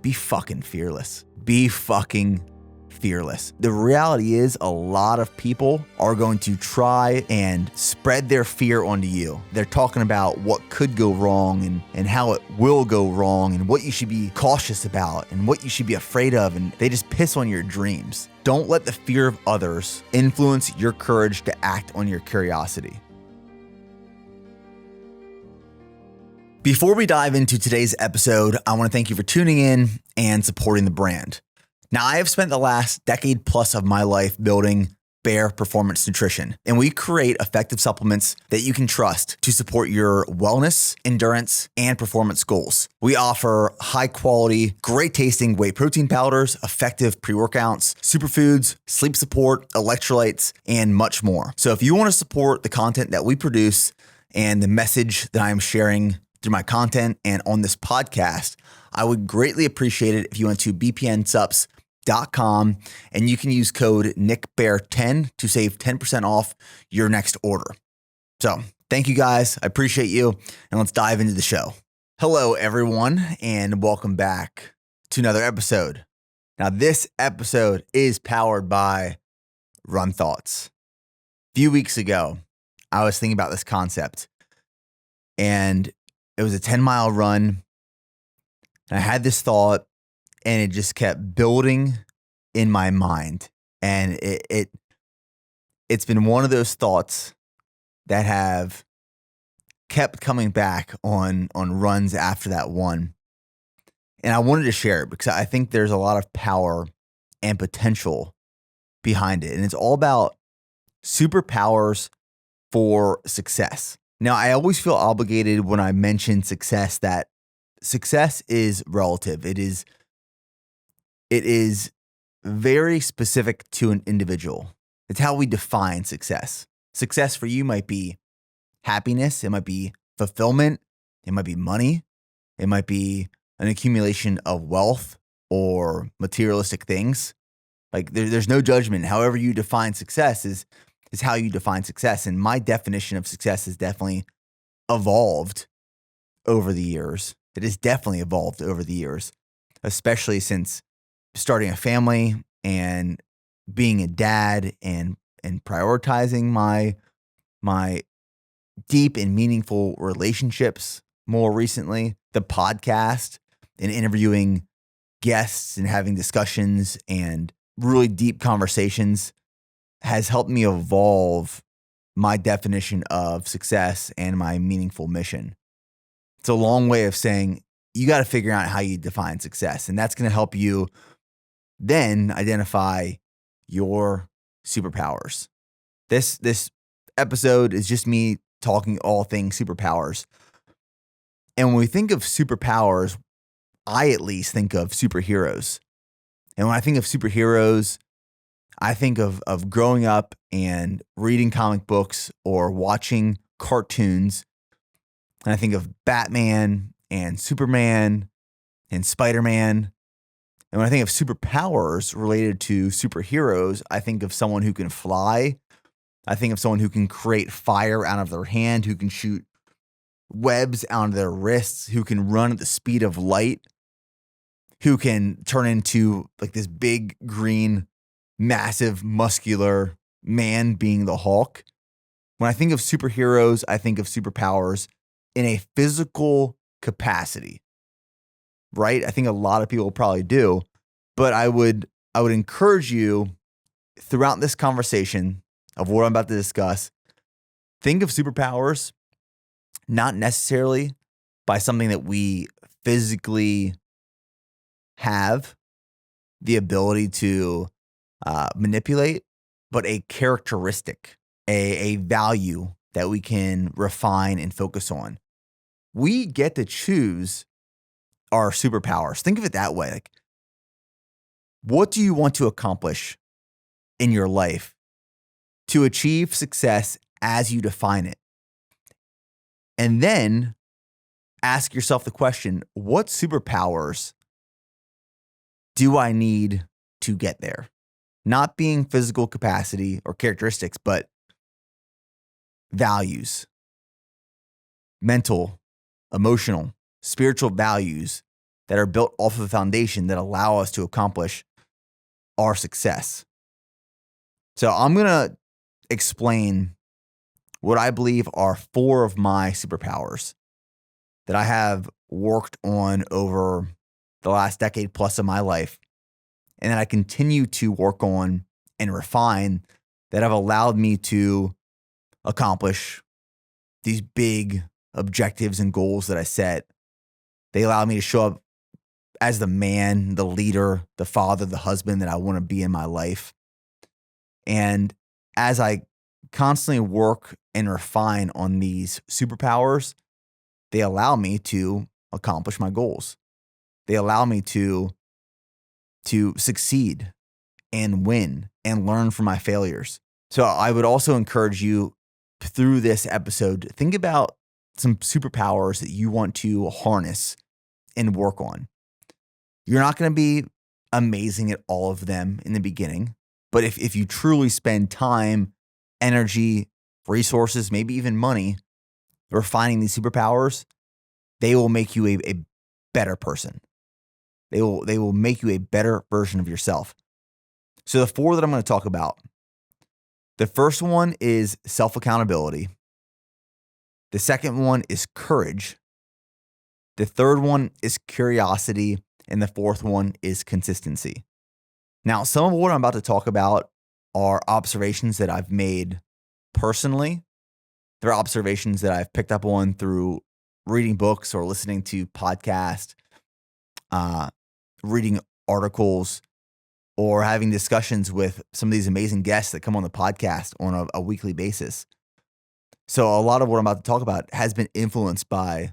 be fucking fearless. Be fucking fearless. The reality is a lot of people are going to try and spread their fear onto you. They're talking about what could go wrong and how it will go wrong and what you should be cautious about and what you should be afraid of, and they just piss on your dreams. Don't let the fear of others influence your courage to act on your curiosity. Before we dive into today's episode, I want to thank you for tuning in and supporting the brand. Now, I have spent the last decade plus of my life building Bare Performance Nutrition, and we create effective supplements that you can trust to support your wellness, endurance, and performance goals. We offer high quality, great tasting whey protein powders, effective pre-workouts, superfoods, sleep support, electrolytes, and much more. So if you want to support the content that we produce and the message that I am sharing through my content and on this podcast, I would greatly appreciate it if you went to bpnsups.com and you can use code NickBear10 to save 10% off your next order. So thank you guys. I appreciate you. And let's dive into the show. Hello, everyone, and welcome back to another episode. Now, this episode is powered by Run Thoughts. A few weeks ago, I was thinking about this concept, and it was a 10-mile run. And I had this thought, and it just kept building in my mind. And it's been one of those thoughts that have kept coming back on runs after that one. And I wanted to share it because I think there's a lot of power and potential behind it. And it's all about superpowers for success. Now, I always feel obligated when I mention success that success is relative. It is very specific to an individual. It's how we define success. Success for you might be happiness. It might be fulfillment. It might be money. It might be an accumulation of wealth or materialistic things. Like there's no judgment. However you define success is how you define success. And my definition of success has definitely evolved over the years. It has definitely evolved over the years, especially since starting a family and being a dad and prioritizing my deep and meaningful relationships more recently, the podcast and interviewing guests and having discussions and really deep conversations has helped me evolve my definition of success and my meaningful mission. It's a long way of saying you got to figure out how you define success, and that's going to help you then identify your superpowers. This episode is just me talking all things superpowers. And when we think of superpowers, I at least think of superheroes. And when I think of superheroes, I think of growing up and reading comic books or watching cartoons. And I think of Batman and Superman and Spider-Man. And when I think of superpowers related to superheroes, I think of someone who can fly. I think of someone who can create fire out of their hand, who can shoot webs out of their wrists, who can run at the speed of light, who can turn into like this big green massive, muscular man being the Hulk. When I think of superheroes, I think of superpowers in a physical capacity, right? I think a lot of people probably do, but I would encourage you throughout this conversation of what I'm about to discuss, think of superpowers not necessarily by something that we physically have the ability to manipulate, but a characteristic, a value that we can refine and focus on. We get to choose our superpowers. Think of it that way. Like, what do you want to accomplish in your life to achieve success as you define it? And then ask yourself the question, what superpowers do I need to get there? Not being physical capacity or characteristics, but values, mental, emotional, spiritual values that are built off of a foundation that allow us to accomplish our success. So I'm going to explain what I believe are 4 of my superpowers that I have worked on over the last decade plus of my life, and that I continue to work on and refine, that have allowed me to accomplish these big objectives and goals that I set. They allow me to show up as the man, the leader, the father, the husband that I want to be in my life. And as I constantly work and refine on these superpowers, they allow me to accomplish my goals. They allow me to succeed and win and learn from my failures. So I would also encourage you through this episode to think about some superpowers that you want to harness and work on. You're not going to be amazing at all of them in the beginning, but if you truly spend time, energy, resources, maybe even money refining these superpowers, they will make you a better person. They will make you a better version of yourself. So the 4 that I'm going to talk about, the first one is self-accountability. The second one is courage. The third one is curiosity. And the fourth one is consistency. Now, some of what I'm about to talk about are observations that I've made personally. They're observations that I've picked up on through reading books or listening to podcasts, reading articles, or having discussions with some of these amazing guests that come on the podcast on a weekly basis. So a lot of what I'm about to talk about has been influenced by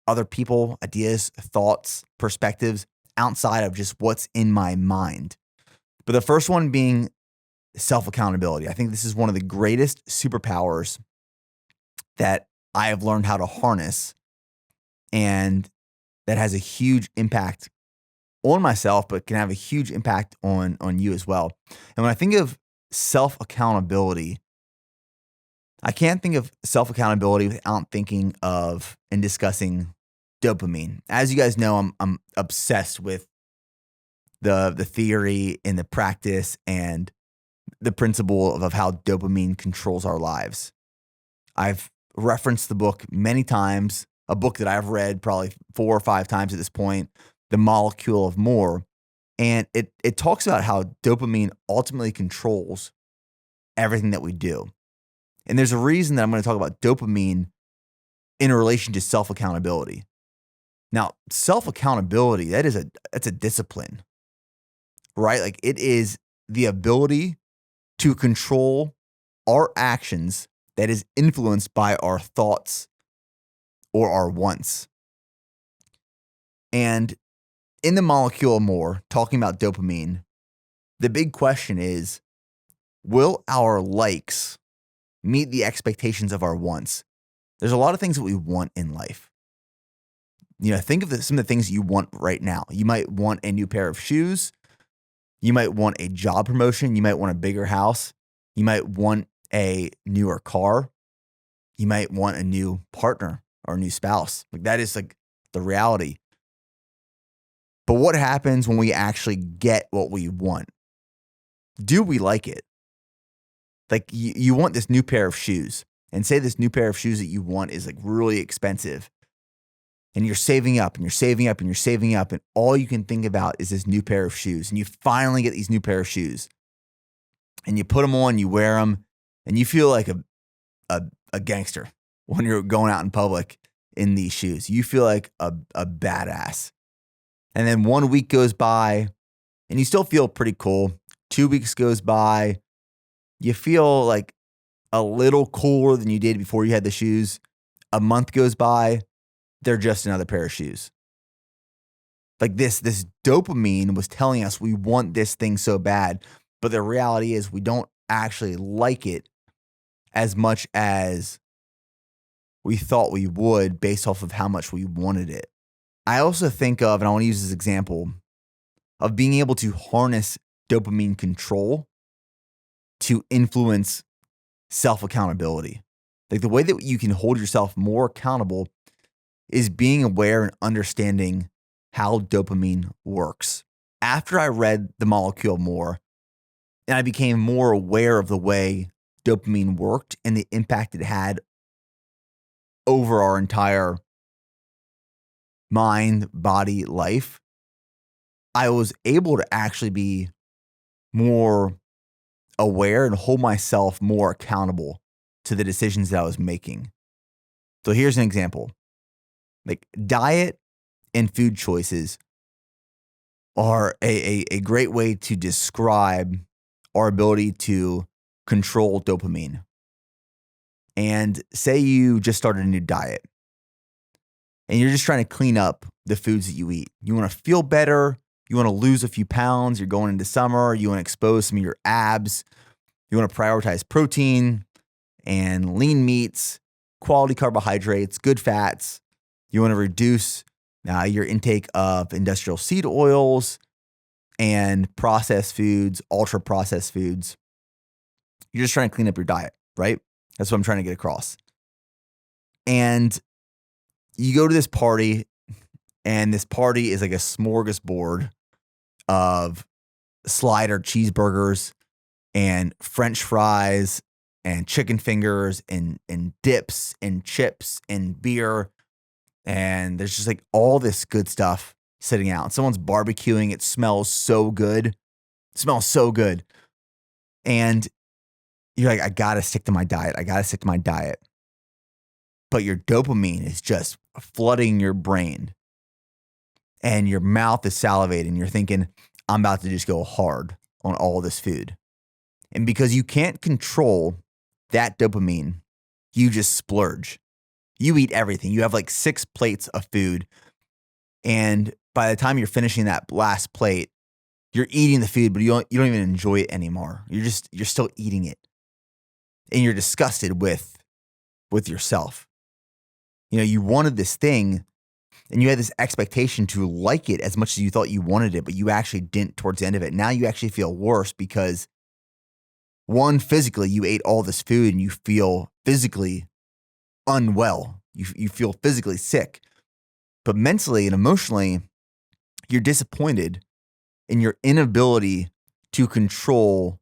other people, ideas, thoughts, perspectives outside of just what's in my mind. But the first one being self-accountability. I think this is one of the greatest superpowers that I have learned how to harness, and that has a huge impact on myself, but can have a huge impact on you as well. And when I think of self-accountability, I can't think of self-accountability without thinking of and discussing dopamine. As you guys know, I'm obsessed with the theory and the practice and the principle of how dopamine controls our lives. I've referenced the book many times, a book that I've read probably 4 or 5 times at this point, The Molecule of More. And it talks about how dopamine ultimately controls everything that we do. And there's a reason that I'm going to talk about dopamine in relation to self-accountability. Now, self-accountability, that's a discipline, right? Like, it is the ability to control our actions that is influenced by our thoughts or our wants. And in The Molecule of More, talking about dopamine, the big question is, will our likes meet the expectations of our wants? There's a lot of things that we want in life. Think of some of the things you want right now. You might want a new pair of shoes. You might want a job promotion. You might want a bigger house. You might want a newer car. You might want a new partner or a new spouse. Like, that is like the reality. But what happens when we actually get what we want? Do we like it? Like, you want this new pair of shoes, and say this new pair of shoes that you want is like really expensive, and you're saving up and you're saving up and you're saving up, and all you can think about is this new pair of shoes, and you finally get these new pair of shoes, and you put them on, you wear them, and you feel like a gangster when you're going out in public in these shoes. You feel like a badass. And then 1 week goes by and you still feel pretty cool. 2 weeks goes by, you feel like a little cooler than you did before you had the shoes. A month goes by, they're just another pair of shoes. Like, this dopamine was telling us we want this thing so bad, but the reality is we don't actually like it as much as we thought we would based off of how much we wanted it. I also think of, and I want to use this example, of being able to harness dopamine control to influence self-accountability. Like, the way that you can hold yourself more accountable is being aware and understanding how dopamine works. After I read the molecule more and I became more aware of the way dopamine worked and the impact it had over our entire mind, body, life, I was able to actually be more aware and hold myself more accountable to the decisions that I was making. So here's an example. Like diet and food choices are a great way to describe our ability to control dopamine. And say you just started a new diet and you're just trying to clean up the foods that you eat. You want to feel better. You want to lose a few pounds. You're going into summer. You want to expose some of your abs. You want to prioritize protein and lean meats, quality carbohydrates, good fats. You want to reduce your intake of industrial seed oils and processed foods, ultra processed foods. You're just trying to clean up your diet, right? That's what I'm trying to get across. And you go to this party, and this party is like a smorgasbord of slider cheeseburgers and French fries and chicken fingers and dips and chips and beer. And there's just like all this good stuff sitting out. Someone's barbecuing. It smells so good. It smells so good. And you're like, I got to stick to my diet. I got to stick to my diet. But your dopamine is just flooding your brain. And your mouth is salivating. You're thinking, I'm about to just go hard on all this food. And because you can't control that dopamine, you just splurge. You eat everything. You have like 6 plates of food. And by the time you're finishing that last plate, you're eating the food, but you don't even enjoy it anymore. You're still eating it. And you're disgusted with yourself. You know, you wanted this thing and you had this expectation to like it as much as you thought you wanted it, but you actually didn't towards the end of it. Now you actually feel worse because one, physically, you ate all this food and you feel physically unwell. You feel physically sick. But mentally and emotionally, you're disappointed in your inability to control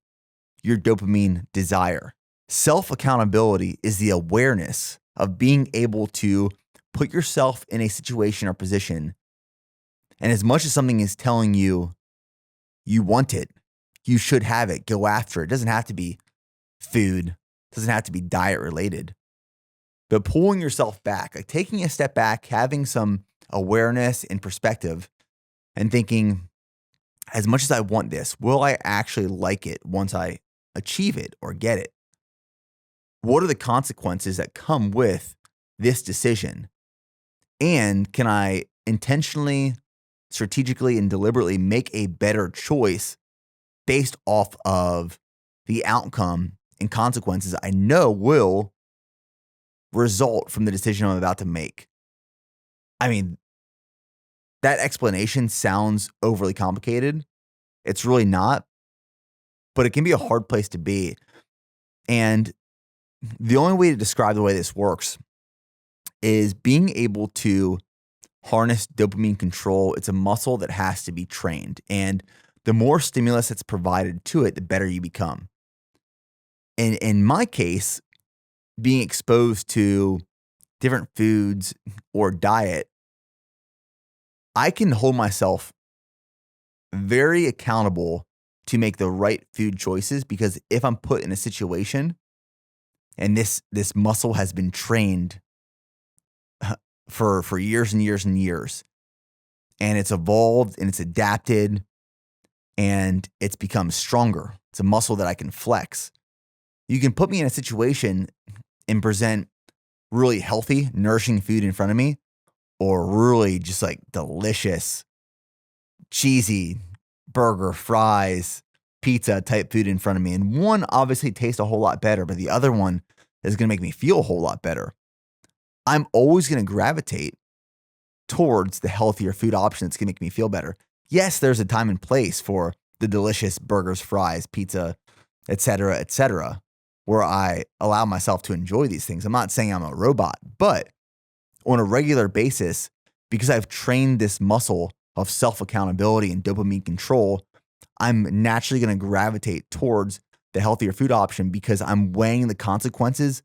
your dopamine desire. Self-accountability is the awareness of being able to put yourself in a situation or position. And as much as something is telling you you want it, you should have it, go after it. It doesn't have to be food. It doesn't have to be diet related. But pulling yourself back, like taking a step back, having some awareness and perspective and thinking, as much as I want this, will I actually like it once I achieve it or get it? What are the consequences that come with this decision? And can I intentionally, strategically, and deliberately make a better choice based off of the outcome and consequences I know will result from the decision I'm about to make? I mean, that explanation sounds overly complicated. It's really not, but it can be a hard place to be. And the only way to describe the way this works is being able to harness dopamine control. It's a muscle that has to be trained. And the more stimulus that's provided to it, the better you become. And in my case, being exposed to different foods or diet, I can hold myself very accountable to make the right food choices, because if I'm put in a situation and this muscle has been trained for years and years and years, and it's evolved and it's adapted and it's become stronger. It's a muscle that I can flex. You can put me in a situation and present really healthy, nourishing food in front of me, or really just like delicious, cheesy burger, fries, pizza type food in front of me. And one obviously tastes a whole lot better, but the other one is going to make me feel a whole lot better. I'm always going to gravitate towards the healthier food option that's going to make me feel better. Yes, there's a time and place for the delicious burgers, fries, pizza, etc., where I allow myself to enjoy these things. I'm not saying I'm a robot, but on a regular basis, because I've trained this muscle of self-accountability and dopamine control, I'm naturally going to gravitate towards the healthier food option because I'm weighing the consequences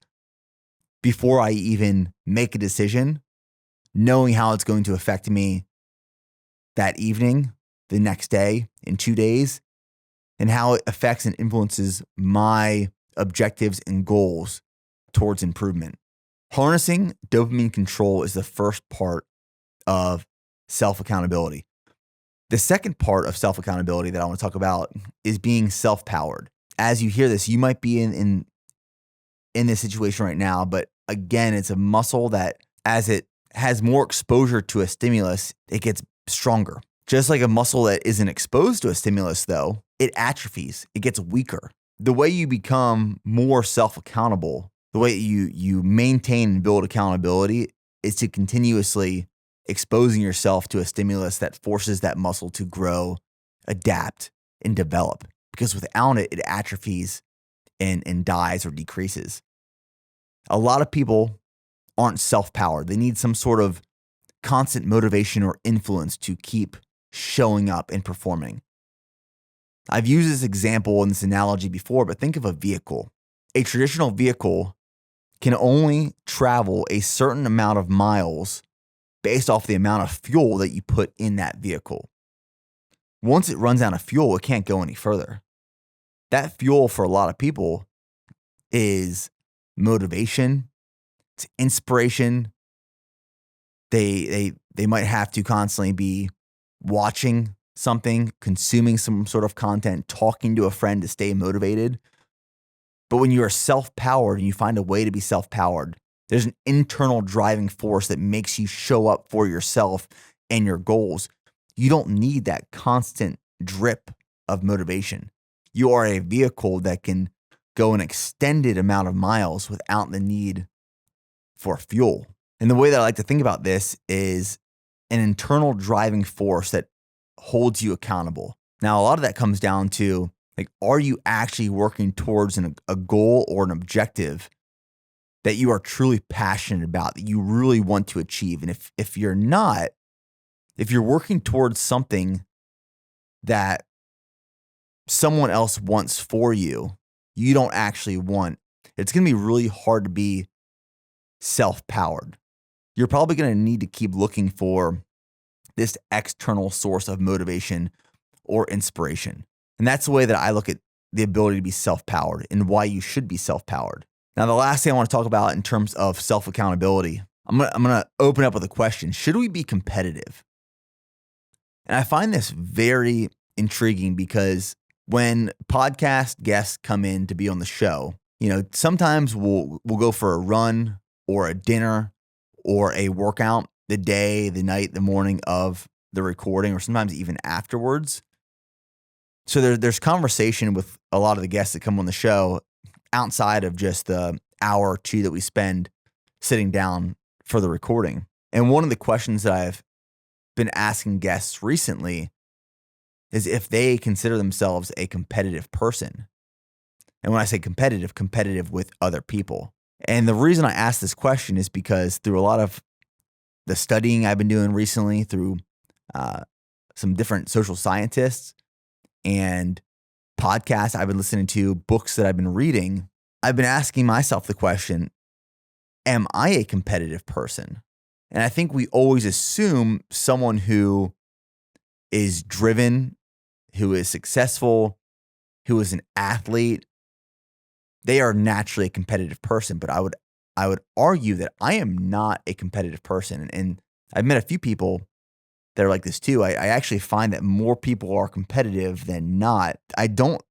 before I even make a decision, knowing how it's going to affect me that evening, the next day, in 2 days, and how it affects and influences my objectives and goals towards improvement. Harnessing dopamine control is the first part of self-accountability. The second part of self-accountability that I want to talk about is being self-powered. As you hear this, you might be in this situation right now, but again, it's a muscle that as it has more exposure to a stimulus, it gets stronger. Just like a muscle that isn't exposed to a stimulus, though, it atrophies, it gets weaker. The way you become more self-accountable, the way you maintain and build accountability is to continuously exposing yourself to a stimulus that forces that muscle to grow, adapt, and develop. Because without it, it atrophies and dies or decreases. A lot of people aren't self-powered. They need some sort of constant motivation or influence to keep showing up and performing. I've used this example and this analogy before, but think of a vehicle. A traditional vehicle can only travel a certain amount of miles based off the amount of fuel that you put in that vehicle. Once it runs out of fuel, it can't go any further. That fuel for a lot of people is motivation, it's inspiration. They might have to constantly be watching something, consuming some sort of content, talking to a friend to stay motivated. But when you are self-powered and you find a way to be self-powered, there's an internal driving force that makes you show up for yourself and your goals. You don't need that constant drip of motivation. You are a vehicle that can go an extended amount of miles without the need for fuel. And the way that I like to think about this is an internal driving force that holds you accountable. Now, a lot of that comes down to, like, are you actually working towards a goal or an objective that you are truly passionate about, that you really want to achieve? And if you're not, if you're working towards something that someone else wants for you, you don't actually want, it's going to be really hard to be self-powered. You're probably going to need to keep looking for this external source of motivation or inspiration. And that's the way that I look at the ability to be self-powered and why you should be self-powered. Now, the last thing I want to talk about in terms of self-accountability, I'm gonna open up with a question. Should we be competitive? And I find this very intriguing because when podcast guests come in to be on the show, sometimes we'll go for a run or a dinner or a workout the day, the night, the morning of the recording, or sometimes even afterwards. So there's conversation with a lot of the guests that come on the show outside of just the hour or two that we spend sitting down for the recording. And one of the questions that I've been asking guests recently is if they consider themselves a competitive person. And when I say competitive with other people. And the reason I ask this question is because through a lot of the studying I've been doing recently, through some different social scientists and podcasts I've been listening to, books that I've been reading, I've been asking myself the question, am I a competitive person? And I think we always assume someone who is driven, who is successful, who is an athlete, they are naturally a competitive person. But I would argue that I am not a competitive person. And I've met a few people that are like this too. I actually find that more people are competitive than not. I don't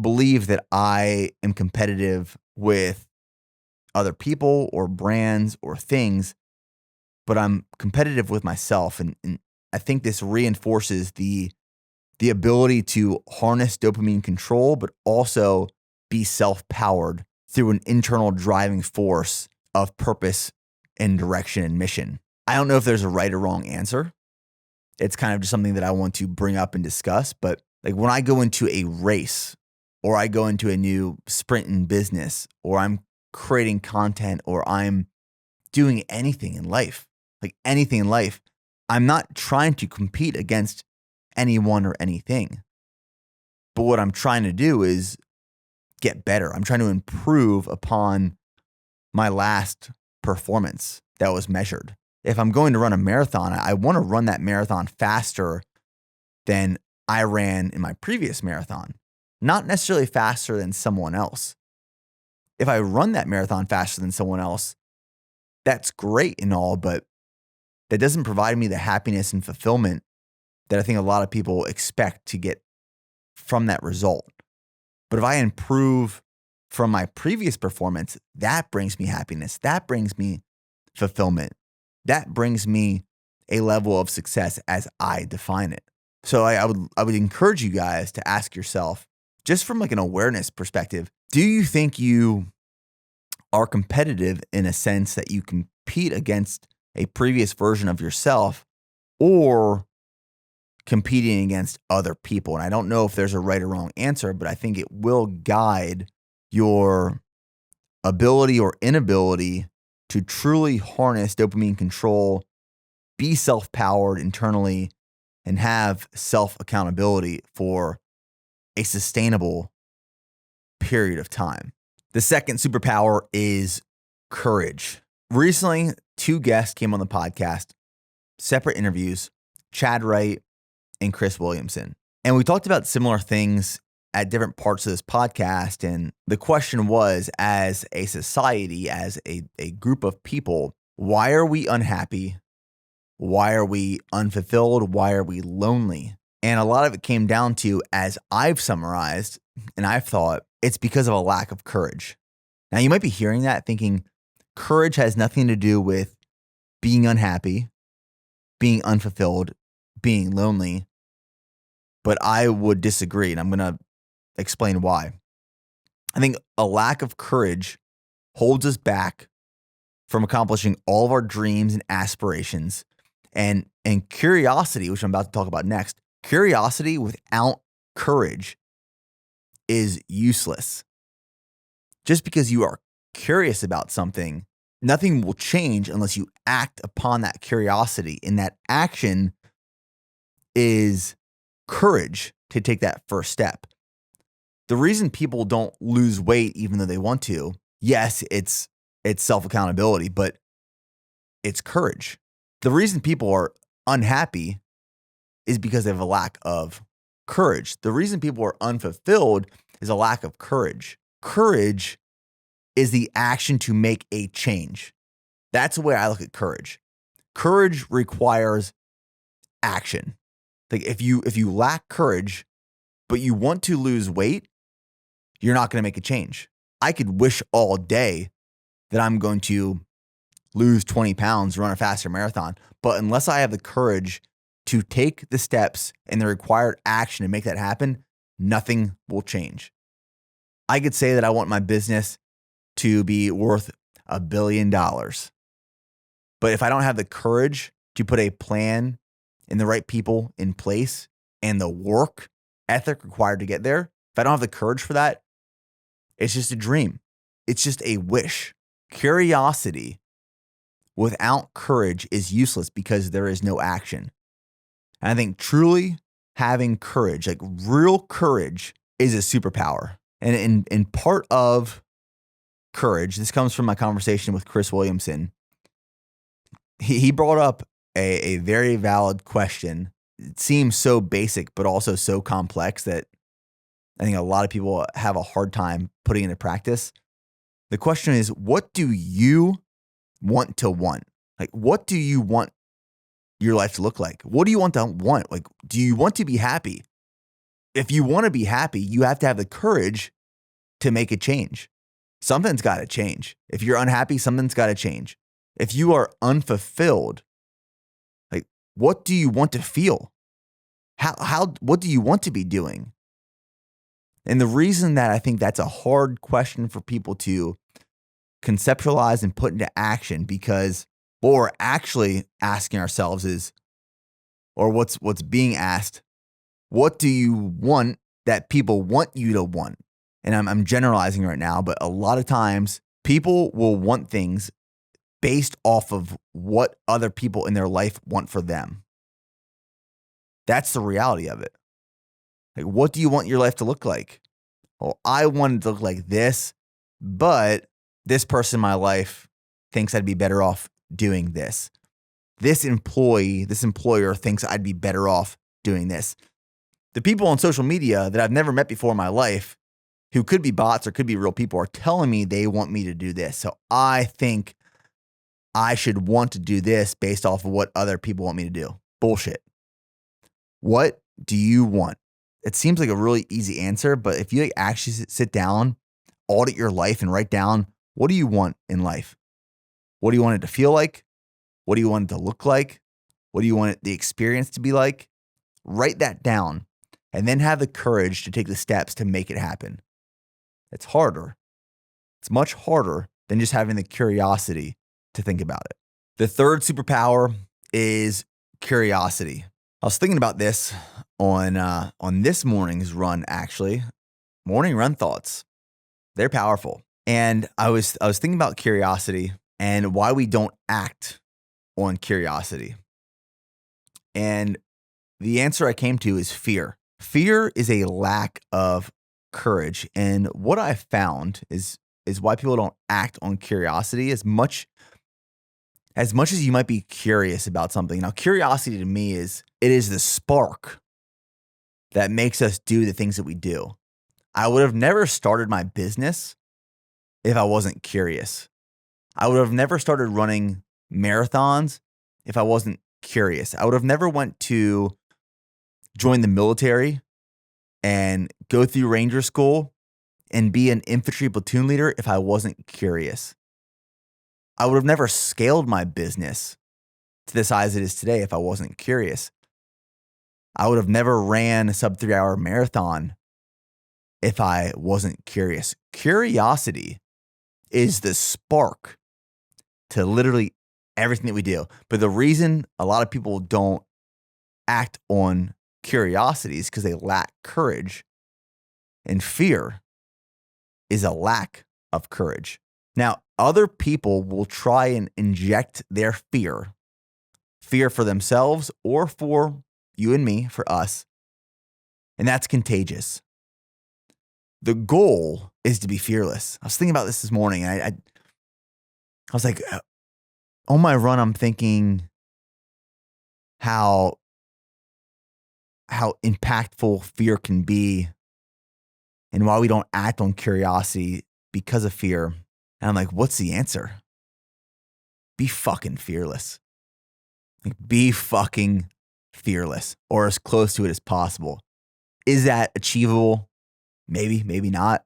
believe that I am competitive with other people or brands or things, but I'm competitive with myself. And I think this reinforces the ability to harness dopamine control, but also be self-powered through an internal driving force of purpose and direction and mission. I don't know if there's a right or wrong answer. It's kind of just something that I want to bring up and discuss. But like when I go into a race or I go into a new sprint in business or I'm creating content or I'm doing anything in life, I'm not trying to compete against anyone or anything. But what I'm trying to do is get better. I'm trying to improve upon my last performance that was measured. If I'm going to run a marathon, I want to run that marathon faster than I ran in my previous marathon, not necessarily faster than someone else. If I run that marathon faster than someone else, that's great and all, but that doesn't provide me the happiness and fulfillment that I think a lot of people expect to get from that result. But if I improve from my previous performance, that brings me happiness. That brings me fulfillment. That brings me a level of success as I define it. So I would encourage you guys to ask yourself, just from like an awareness perspective, do you think you are competitive in a sense that you compete against a previous version of yourself, or competing against other people? And I don't know if there's a right or wrong answer, but I think it will guide your ability or inability to truly harness dopamine control, be self-powered internally, and have self-accountability for a sustainable period of time. The second superpower is courage. Recently, 2 guests came on the podcast, separate interviews, Chad Wright and Chris Williamson. And we talked about similar things at different parts of this podcast. And the question was, as a society, as a group of people, why are we unhappy? Why are we unfulfilled? Why are we lonely? And a lot of it came down to, as I've summarized, and I've thought, it's because of a lack of courage. Now, you might be hearing that thinking courage has nothing to do with being unhappy, being unfulfilled, being lonely. But I would disagree, and I'm going to explain why. I think a lack of courage holds us back from accomplishing all of our dreams and aspirations. And curiosity, which I'm about to talk about next, curiosity without courage is useless. Just because you are curious about something, nothing will change unless you act upon that curiosity. And that action is courage to take that first step. The reason people don't lose weight even though they want to, yes, it's self-accountability, but it's courage. The reason people are unhappy is because they have a lack of courage. The reason people are unfulfilled is a lack of courage. Courage is the action to make a change. That's the way I look at courage. Courage requires action. Like if you lack courage, but you want to lose weight, you're not going to make a change. I could wish all day that I'm going to lose 20 pounds, run a faster marathon. But unless I have the courage to take the steps and the required action to make that happen, nothing will change. I could say that I want my business to be worth $1 billion. But if I don't have the courage to put a plan and the right people in place and the work ethic required to get there, if I don't have the courage for that, it's just a dream. It's just a wish. Curiosity without courage is useless because there is no action. And I think truly having courage, like real courage, is a superpower. And in part of courage, this comes from my conversation with Chris Williamson. He brought up a very valid question. It seems so basic, but also so complex that I think a lot of people have a hard time putting into practice. The question is, what do you want to want? Like, what do you want your life to look like? What do you want to want? Like, do you want to be happy? If you want to be happy, you have to have the courage to make a change. Something's got to change. If you're unhappy, something's got to change. If you are unfulfilled, like, what do you want to feel? What do you want to be doing? And the reason that I think that's a hard question for people to conceptualize and put into action, because what we're actually asking ourselves is, or what's being asked, what do you want that people want you to want? And I'm generalizing right now, but a lot of times people will want things based off of what other people in their life want for them. That's the reality of it. Like, what do you want your life to look like? Well, I want it to look like this, but this person in my life thinks I'd be better off doing this. This employer thinks I'd be better off doing this. The people on social media that I've never met before in my life, who could be bots or could be real people, are telling me they want me to do this. So I think I should want to do this based off of what other people want me to do. Bullshit. What do you want? It seems like a really easy answer, but if you actually sit down, audit your life and write down, what do you want in life? What do you want it to feel like? What do you want it to look like? What do you want the experience to be like? Write that down and then have the courage to take the steps to make it happen. It's harder. It's much harder than just having the curiosity to think about it. The third superpower is curiosity. I was thinking about this on this morning's run, actually. Morning run thoughts. They're powerful. And I was thinking about curiosity and why we don't act on curiosity. And the answer I came to is fear. Fear is a lack of courage. And what I found is why people don't act on curiosity as much as you might be curious about something. Now, curiosity to me is the spark that makes us do the things that we do. I would have never started my business if I wasn't curious. I would have never started running marathons if I wasn't curious. I would have never went to join the military and go through Ranger School and be an infantry platoon leader if I wasn't curious. I would have never scaled my business to the size it is today if I wasn't curious. I would have never ran a sub 3 hour marathon if I wasn't curious. Curiosity is the spark to literally everything that we do. But the reason a lot of people don't act on curiosity is because they lack courage. And fear is a lack of courage. Now, other people will try and inject their fear for themselves or for you and me, for us. And that's contagious. The goal is to be fearless. I was thinking about this morning, and I was like, on my run, I'm thinking how impactful fear can be and why we don't act on curiosity because of fear. And I'm like, what's the answer? Be fucking fearless. Like, be fucking fearless, or as close to it as possible. Is that achievable? Maybe, maybe not.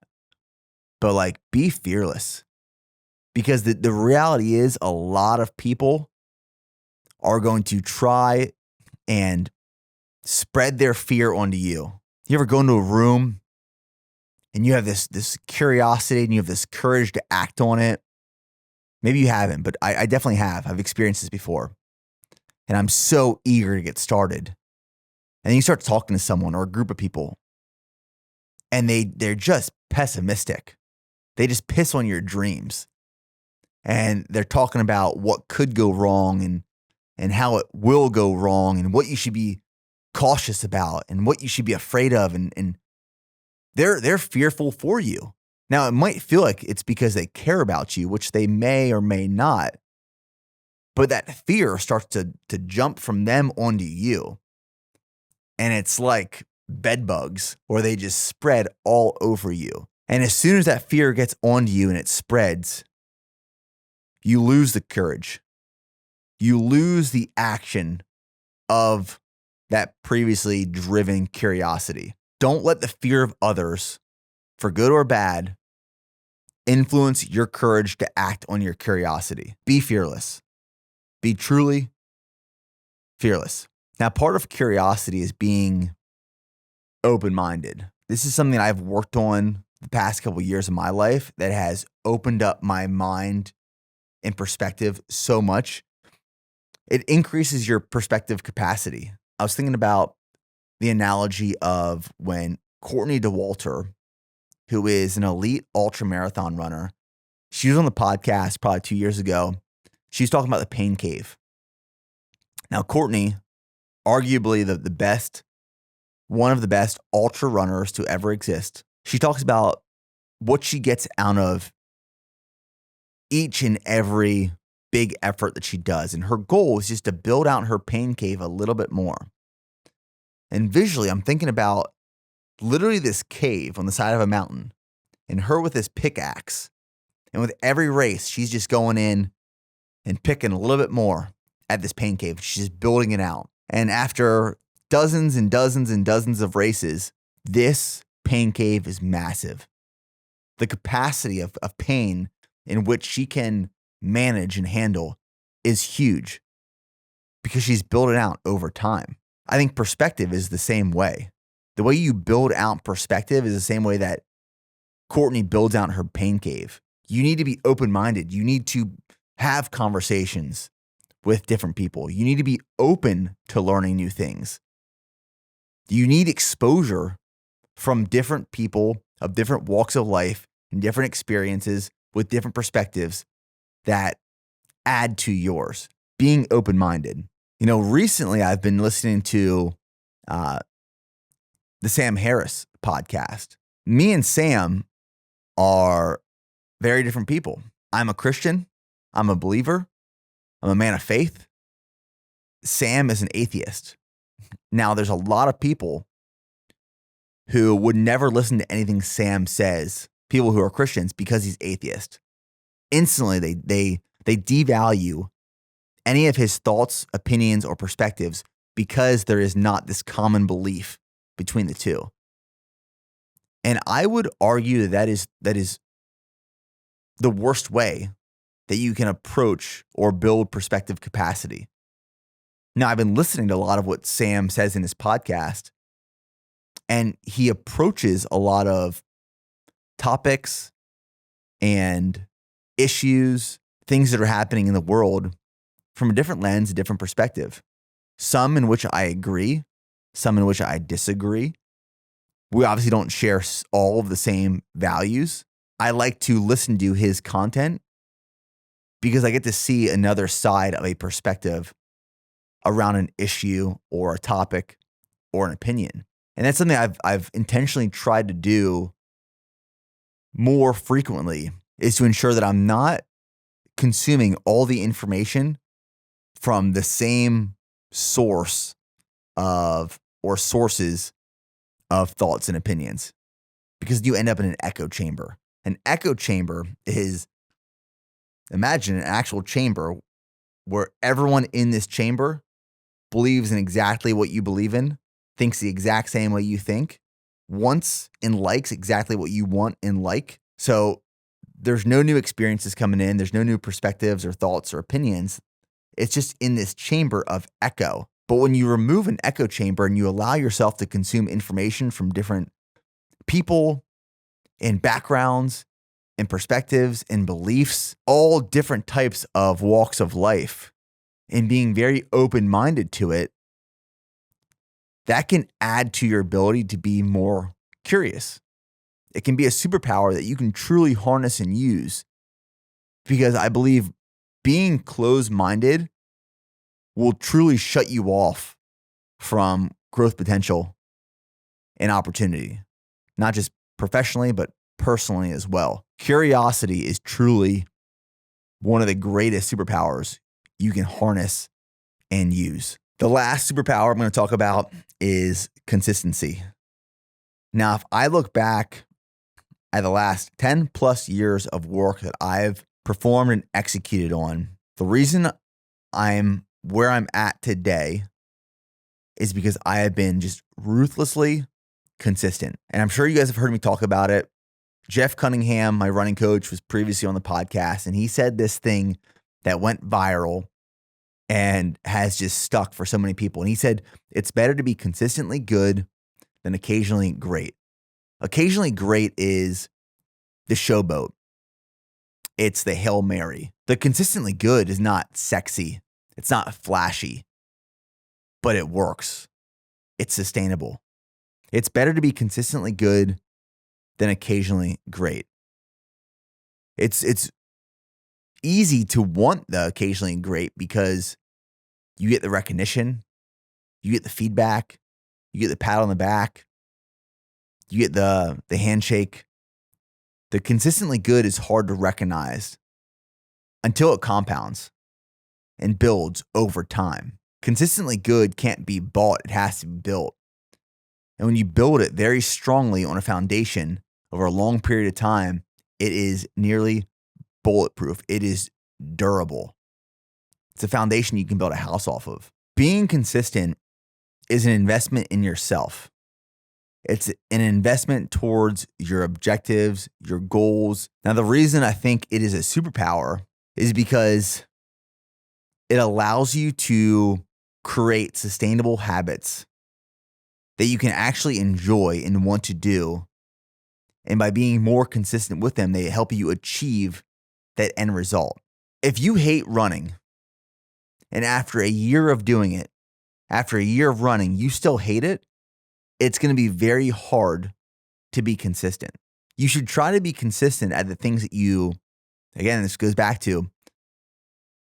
But like, be fearless. Because the reality is a lot of people are going to try and spread their fear onto you. You ever go into a room and you have this curiosity and you have this courage to act on it? Maybe you haven't, but I definitely have. I've experienced this before. And I'm so eager to get started. And then you start talking to someone or a group of people, and they're just pessimistic. They just piss on your dreams. And they're talking about what could go wrong and how it will go wrong and what you should be cautious about and what you should be afraid of. And they're fearful for you. Now, it might feel like it's because they care about you, which they may or may not. But that fear starts to jump from them onto you. And it's like bed bugs, where they just spread all over you. And as soon as that fear gets onto you and it spreads, you lose the courage. You lose the action of that previously driven curiosity. Don't let the fear of others, for good or bad, influence your courage to act on your curiosity. Be fearless. Be truly fearless. Now, part of curiosity is being open-minded. This is something that I've worked on the past couple of years of my life that has opened up my mind and perspective so much. It increases your perspective capacity. I was thinking about the analogy of when Courtney DeWalter, who is an elite ultramarathon runner, she was on the podcast probably 2 years ago, She's talking about the pain cave. Now, Courtney, arguably the best, one of the best ultra runners to ever exist. She talks about what she gets out of each and every big effort that she does. And her goal is just to build out her pain cave a little bit more. And visually, I'm thinking about literally this cave on the side of a mountain and her with this pickaxe. And with every race, she's just going in and picking a little bit more at this pain cave. She's just building it out. And after dozens and dozens and dozens of races, this pain cave is massive. The capacity of pain in which she can manage and handle is huge because she's built it out over time. I think perspective is the same way. The way you build out perspective is the same way that Courtney builds out her pain cave. You need to be open-minded. You need to have conversations with different people. You need to be open to learning new things. You need exposure from different people of different walks of life and different experiences with different perspectives that add to yours. Being open-minded. Recently I've been listening to the Sam Harris podcast. Me and Sam are very different people. I'm a Christian. I'm a believer. I'm a man of faith. Sam is an atheist. Now, there's a lot of people who would never listen to anything Sam says, people who are Christians, because he's atheist. Instantly, they devalue any of his thoughts, opinions, or perspectives because there is not this common belief between the two. And I would argue that is the worst way that you can approach or build perspective capacity. Now, I've been listening to a lot of what Sam says in his podcast, and he approaches a lot of topics and issues, things that are happening in the world from a different lens, a different perspective. Some in which I agree, some in which I disagree. We obviously don't share all of the same values. I like to listen to his content because I get to see another side of a perspective around an issue or a topic or an opinion. And that's something I've intentionally tried to do more frequently, is to ensure that I'm not consuming all the information from the same source of or sources of thoughts and opinions, because you end up in an echo chamber. An echo chamber is, imagine an actual chamber where everyone in this chamber believes in exactly what you believe in, thinks the exact same way you think, wants and likes exactly what you want and like. So there's no new experiences coming in. There's no new perspectives or thoughts or opinions. It's just in this chamber of echo. But when you remove an echo chamber and you allow yourself to consume information from different people and backgrounds and perspectives and beliefs, all different types of walks of life, and being very open-minded to it, that can add to your ability to be more curious. It can be a superpower that you can truly harness and use, because I believe being closed-minded will truly shut you off from growth potential and opportunity, not just professionally, but personally as well. Curiosity is truly one of the greatest superpowers you can harness and use. The last superpower I'm going to talk about is consistency. Now, if I look back at the last 10 plus years of work that I've performed and executed on, the reason I'm where I'm at today is because I have been just ruthlessly consistent. And I'm sure you guys have heard me talk about it. Jeff Cunningham, my running coach, was previously on the podcast, and he said this thing that went viral and has just stuck for so many people. And he said, it's better to be consistently good than occasionally great. Occasionally great is the showboat. It's the Hail Mary. The consistently good is not sexy. It's not flashy, but it works. It's sustainable. It's better to be consistently good than occasionally great. It's easy to want the occasionally great because you get the recognition, you get the feedback, you get the pat on the back, you get the handshake. The consistently good is hard to recognize until it compounds and builds over time. Consistently good can't be bought, it has to be built. And when you build it very strongly on a foundation over a long period of time, it is nearly bulletproof. It is durable. It's a foundation you can build a house off of. Being consistent is an investment in yourself. It's an investment towards your objectives, your goals. Now, the reason I think it is a superpower is because it allows you to create sustainable habits that you can actually enjoy and want to do. And by being more consistent with them, they help you achieve that end result. If you hate running, and after a year of doing it, after a year of running, you still hate it, it's going to be very hard to be consistent. You should try to be consistent at the things that you, again, this goes back to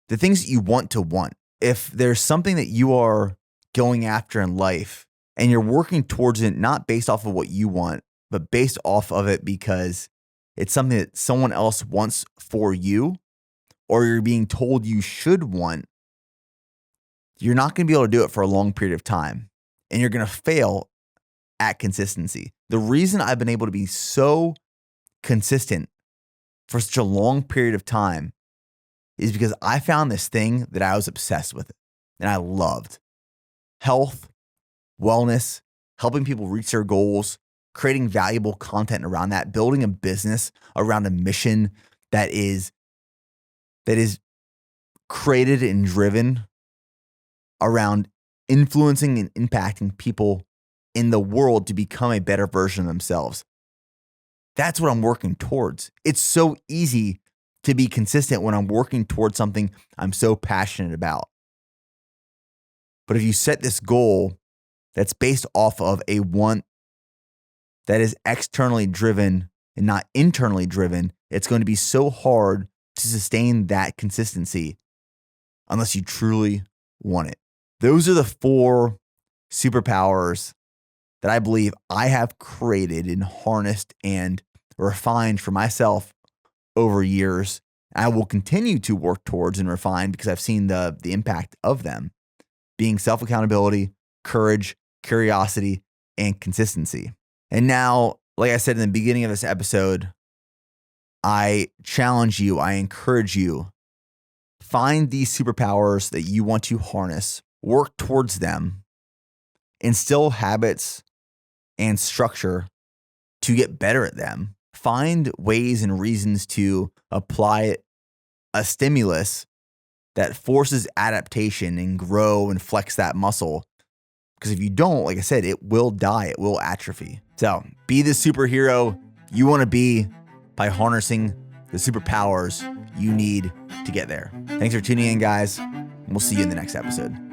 the things that you want to want. If there's something that you are going after in life and you're working towards it, not based off of what you want, but based off of it because it's something that someone else wants for you, or you're being told you should want, you're not going to be able to do it for a long period of time. And you're going to fail at consistency. The reason I've been able to be so consistent for such a long period of time is because I found this thing that I was obsessed with and I loved. Health, wellness, helping people reach their goals, creating valuable content around that, building a business around a mission that is created and driven around influencing and impacting people in the world to become a better version of themselves. That's what I'm working towards. It's so easy to be consistent when I'm working towards something I'm so passionate about. But if you set this goal that's based off of a want that is externally driven and not internally driven, it's going to be so hard to sustain that consistency unless you truly want it. Those are the 4 superpowers that I believe I have created and harnessed and refined for myself over years. I will continue to work towards and refine because I've seen the impact of them being self-accountability, courage, curiosity, and consistency. And now, like I said in the beginning of this episode, I challenge you, I encourage you, find these superpowers that you want to harness, work towards them, instill habits and structure to get better at them. Find ways and reasons to apply a stimulus that forces adaptation and grow and flex that muscle. Because if you don't, like I said, it will die, it will atrophy. So be the superhero you want to be by harnessing the superpowers you need to get there. Thanks for tuning in, guys. And we'll see you in the next episode.